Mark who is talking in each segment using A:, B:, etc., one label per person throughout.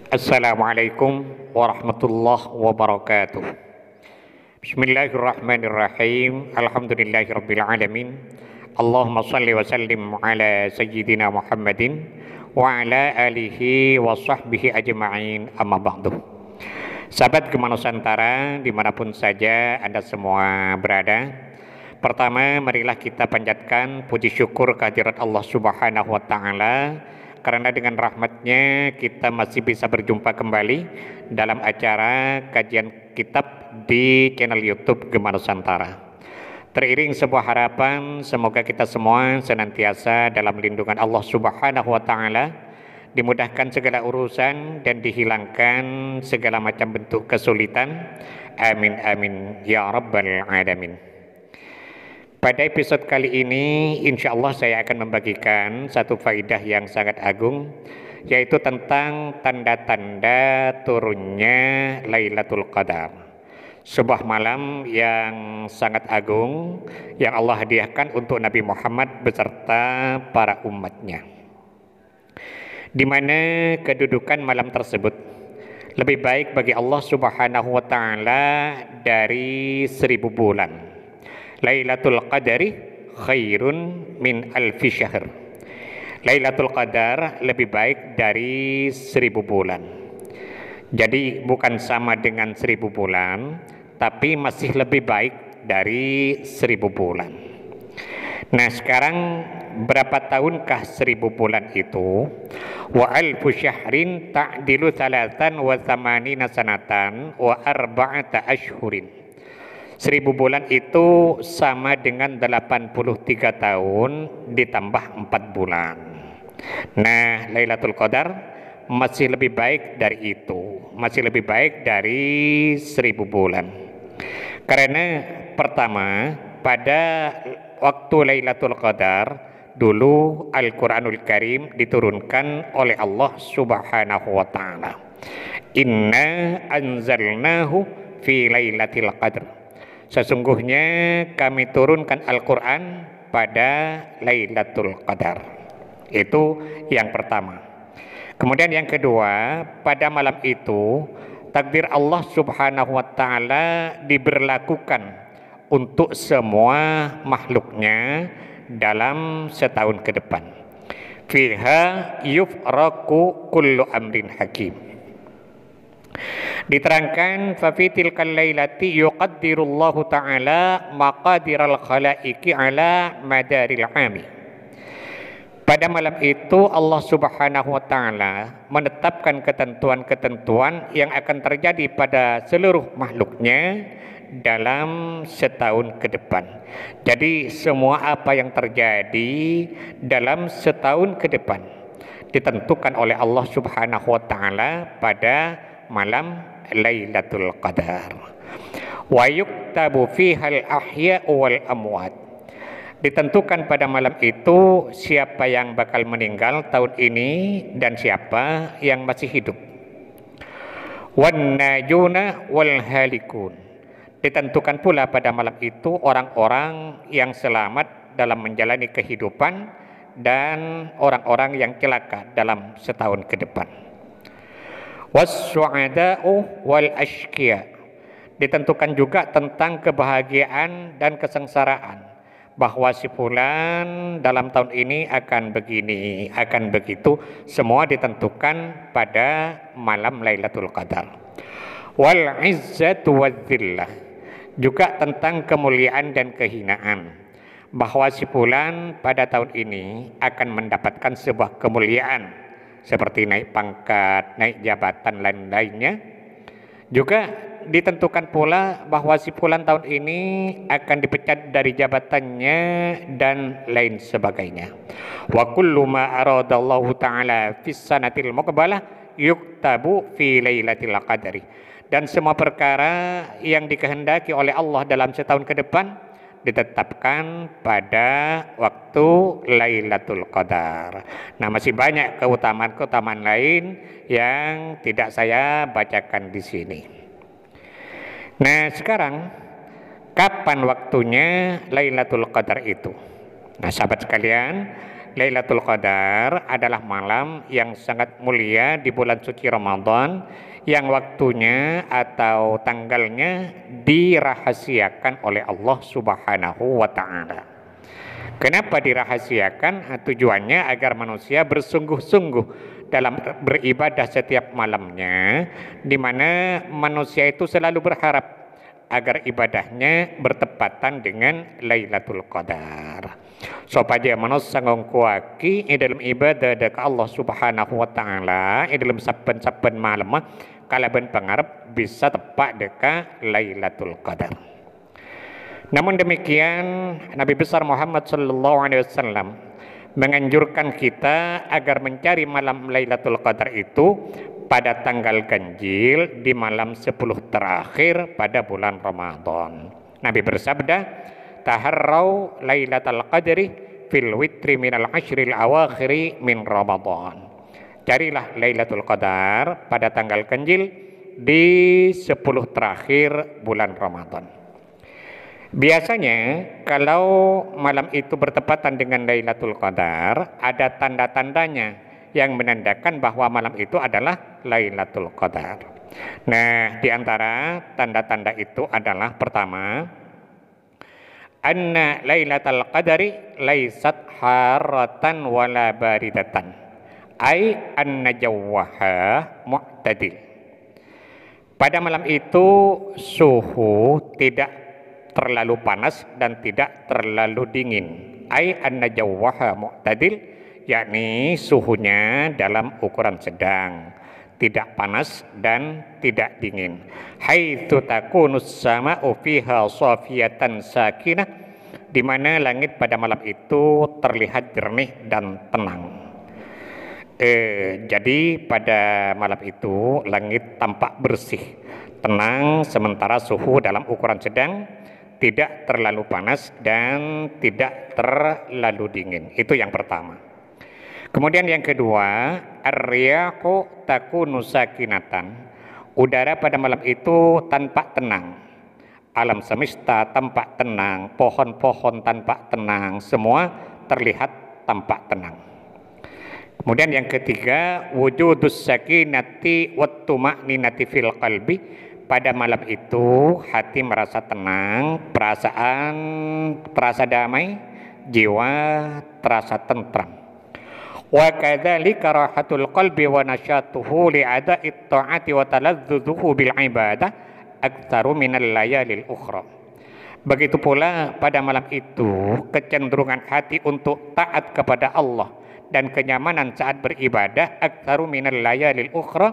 A: Assalamualaikum warahmatullahi wabarakatuh. Bismillahirrahmanirrahim. Alhamdulillahirabbil alamin. Allahumma shalli wa sallim ala sayyidina Muhammadin wa ala alihi wa sahbihi ajma'in, amma ba'du. Sahabat Gema Nusantara dimanapun saja Anda semua berada, pertama marilah kita panjatkan puji syukur kehadirat Allah Subhanahu wa Ta'ala, karena dengan rahmatnya kita masih bisa berjumpa kembali dalam acara kajian kitab di channel YouTube Gema Nusantara. Teriring sebuah harapan, semoga kita semua senantiasa dalam lindungan Allah Subhanahu wa Ta'ala, dimudahkan segala urusan dan dihilangkan segala macam bentuk kesulitan. Amin amin ya rabbal alamin. Pada episode kali ini, insya Allah saya akan membagikan satu faidah yang sangat agung, yaitu tentang tanda-tanda turunnya Lailatul Qadar. Sebuah malam yang sangat agung yang Allah hadiahkan untuk Nabi Muhammad beserta para umatnya, di mana kedudukan malam tersebut lebih baik bagi Allah Subhanahu wa Ta'ala dari 1000 bulan. Lailatul Qadari khairun min alfi syahr. Lailatul Qadar lebih baik dari 1000 bulan. Jadi bukan sama dengan 1000 bulan, tapi masih lebih baik dari 1000 bulan. Nah, sekarang berapa tahunkah 1000 bulan itu? Wa alfu syahrin ta'dilu thalathan wa thamanina sanatan wa arba'ata ashhurin. 1000 bulan itu sama dengan 83 tahun ditambah 4 bulan. Nah, Lailatul Qadar masih lebih baik dari itu, masih lebih baik dari 1000 bulan. Karena pertama, pada waktu Lailatul Qadar dulu Al-Quranul Karim diturunkan oleh Allah Subhanahu wa Ta'ala. Inna anzalnahu fi Lailatul Qadar. Sesungguhnya kami turunkan Al-Quran pada Lailatul Qadar. Itu yang pertama. Kemudian yang kedua, pada malam itu takdir Allah Subhanahu wa Ta'ala diberlakukan untuk semua makhluknya dalam setahun ke depan. Fiha yufraku kullu amrin hakim. Diterangkan fa fi tilkal lailati yuqaddirullahu ta'ala maqadiral khalaiqi ala madaril ami. Pada malam itu Allah Subhanahu wa Ta'ala menetapkan ketentuan-ketentuan yang akan terjadi pada seluruh makhluknya dalam setahun ke depan. Jadi semua apa yang terjadi dalam setahun ke depan ditentukan oleh Allah Subhanahu wa Ta'ala pada malam Lailatul Qadar. Wa yuktabu fihal ahya wal amwat. Ditentukan pada malam itu siapa yang bakal meninggal tahun ini dan siapa yang masih hidup. Wan najuna wal halikun. Ditentukan pula pada malam itu orang-orang yang selamat dalam menjalani kehidupan dan orang-orang yang celaka dalam setahun ke depan. Was-su'ada'u wal ashqiya. Ditentukan juga tentang kebahagiaan dan kesengsaraan, bahwa si fulan dalam tahun ini akan begini, akan begitu, semua ditentukan pada malam Lailatul Qadar. Wal izzatu wadzillah. Juga tentang kemuliaan dan kehinaan, bahwa si fulan pada tahun ini akan mendapatkan sebuah kemuliaan seperti naik pangkat, naik jabatan lain-lainnya. Juga ditentukan pula bahwa si fulan tahun ini akan dipecat dari jabatannya dan lain sebagainya. Wa kullu ma aradallahu ta'ala fis sanatil muqbalah yuktabu fi lailatul qadri. Dan semua perkara yang dikehendaki oleh Allah dalam setahun ke depan ditetapkan pada waktu Lailatul Qadar. Nah, masih banyak keutamaan-keutamaan lain yang tidak saya bacakan di sini. Nah, sekarang kapan waktunya Lailatul Qadar itu? Nah, sahabat sekalian, Lailatul Qadar adalah malam yang sangat mulia di bulan suci Ramadan yang waktunya atau tanggalnya dirahasiakan oleh Allah Subhanahu wa taala. Kenapa dirahasiakan? Tujuannya agar manusia bersungguh-sungguh dalam beribadah setiap malamnya, di mana manusia itu selalu berharap agar ibadahnya bertepatan dengan Lailatul Qadar. Supaya manusia ngongkuaki dalam ibadah ke Allah Subhanahu wa taala dalam saben-saben malam kalaban pangarep bisa tepat dekat Lailatul Qadar. Namun demikian, Nabi besar Muhammad sallallahu alaihi wasallam menganjurkan kita agar mencari malam Lailatul Qadar itu pada tanggal ganjil di malam 10 terakhir pada bulan Ramadan. Nabi bersabda, "Taharrau Lailatul Qadri fil witri minal ashril awakhiri min Ramadan." Carilah Lailatul Qadar pada tanggal ganjil di 10 terakhir bulan Ramadan. Biasanya kalau malam itu bertepatan dengan Lailatul Qadar, ada tanda-tandanya yang menandakan bahwa malam itu adalah Lailatul Qadar. Nah, di antara tanda-tanda itu adalah pertama, anna Lailatul Qadari laisat haratan wala baridatan, ai anna jawwaha mu'tadil. Pada malam itu suhu tidak terlalu panas dan tidak terlalu dingin. Ai anna jawwaha mu'tadil, yakni suhunya dalam ukuran sedang, tidak panas dan tidak dingin. Haitsu takunus sama'u fiha safiyatan sakinah, di mana langit pada malam itu terlihat jernih dan tenang. Jadi pada malam itu langit tampak bersih, tenang, sementara suhu dalam ukuran sedang, tidak terlalu panas dan tidak terlalu dingin. Itu yang pertama. Kemudian yang kedua, ar-riyahu takunu sakinatan. Udara pada malam itu tampak tenang. Alam semesta tampak tenang, pohon-pohon tampak tenang, semua terlihat tampak tenang. Kemudian yang ketiga, wujudus sakinati wat tuma'ninati fil qalbi. Pada malam itu hati merasa tenang, perasaan terasa damai, jiwa terasa tentram. Wa kadzalika rahatul qalbi wa nasyatuhu li'ada'i ta'ati wa taladzzuzuhu bil ibadah aktsaru minal layalil ukhra. Begitu pula pada malam itu kecenderungan hati untuk taat kepada Allah dan kenyamanan saat beribadah aktsaru minal layalil ukhra,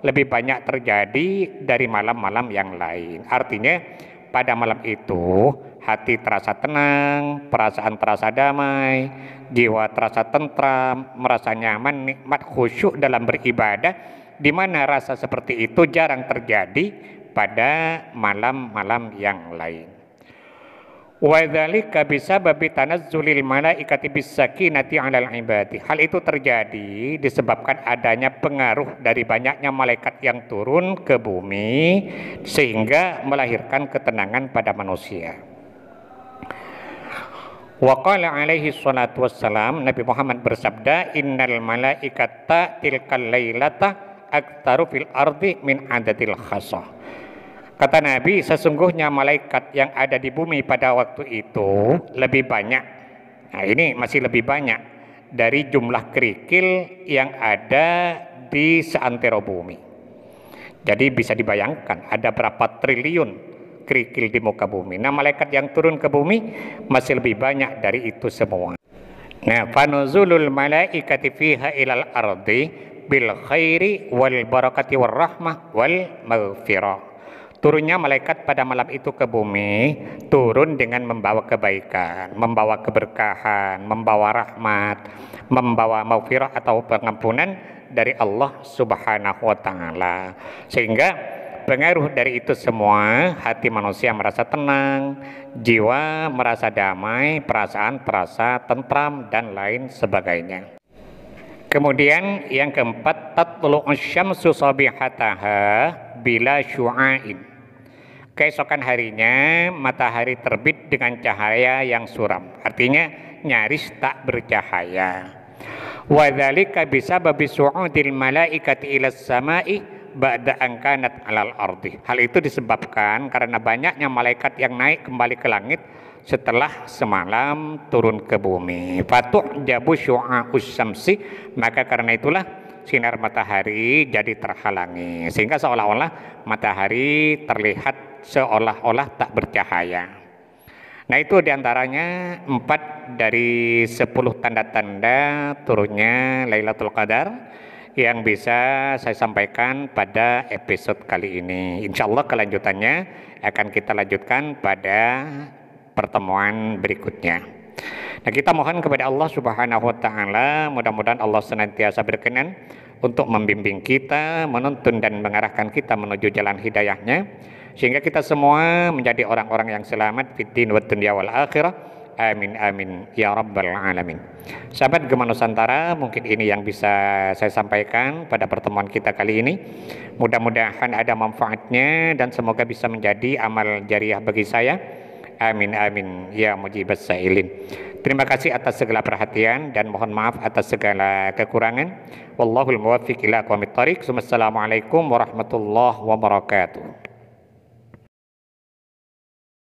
A: lebih banyak terjadi dari malam-malam yang lain. Artinya pada malam itu hati terasa tenang, perasaan terasa damai, jiwa terasa tentram, merasa nyaman, nikmat, khusyuk dalam beribadah, di mana rasa seperti itu jarang terjadi pada malam-malam yang lain. Wa dzalika bisababi tanazzulil malaikati bisakinati 'alal ibadi. Hal itu terjadi disebabkan adanya pengaruh dari banyaknya malaikat yang turun ke bumi sehingga melahirkan ketenangan pada manusia. Wa qala alaihi salatu wassalam, Nabi Muhammad bersabda, innal malaikata tilkal lailata aktsaru fil ardi min adadil khasah. Kata Nabi, sesungguhnya malaikat yang ada di bumi pada waktu itu lebih banyak. Nah, ini masih lebih banyak dari jumlah kerikil yang ada di seantero bumi. Jadi bisa dibayangkan ada berapa triliun kerikil di muka bumi. Nah, malaikat yang turun ke bumi masih lebih banyak dari itu semua. Nah, fanuzulul malaikati fiha ilal ardi bil khairi wal barakati war rahmah wal maghfirah. Turunnya malaikat pada malam itu ke bumi, turun dengan membawa kebaikan, membawa keberkahan, membawa rahmat, membawa maghfirah atau pengampunan dari Allah Subhanahu wa taala. Sehingga pengaruh dari itu semua, hati manusia merasa tenang, jiwa merasa damai, perasaan terasa tentram dan lain sebagainya. Kemudian yang keempat, tatlu'us syamsu sabihataha bila syu'ain. Keesokan harinya matahari terbit dengan cahaya yang suram. Artinya nyaris tak bercahaya. Wa dzalika bisababi su'udil malaikati ilas sama'i ba'da an kanat 'alal ardi. Hal itu disebabkan karena banyaknya malaikat yang naik kembali ke langit setelah semalam turun ke bumi. Fatu'jabu syu'a'us syamsi, maka karena itulah sinar matahari jadi terhalangi sehingga seolah-olah matahari terlihat seolah-olah tak bercahaya. Nah, itu diantaranya 4 dari 10 tanda-tanda turunnya Lailatul Qadar yang bisa saya sampaikan pada episode kali ini. Insya Allah kelanjutannya akan kita lanjutkan pada pertemuan berikutnya. Nah, kita mohon kepada Allah Subhanahu wa taala, mudah-mudahan Allah senantiasa berkenan untuk membimbing kita, menuntun dan mengarahkan kita menuju jalan hidayahnya, sehingga kita semua menjadi orang-orang yang selamat fid din wad dunya wal akhirah. Amin amin ya rabbal alamin. Sahabat Gema Nusantara, mungkin ini yang bisa saya sampaikan pada pertemuan kita kali ini. Mudah-mudahan ada manfaatnya dan semoga bisa menjadi amal jariah bagi saya. Amin amin ya mujibas sa'ilin. Terima kasih atas segala perhatian dan mohon maaf atas segala kekurangan. Wallahul muwaffiq ila aqwamit thoriq. Wassalamualaikum warahmatullahi wabarakatuh.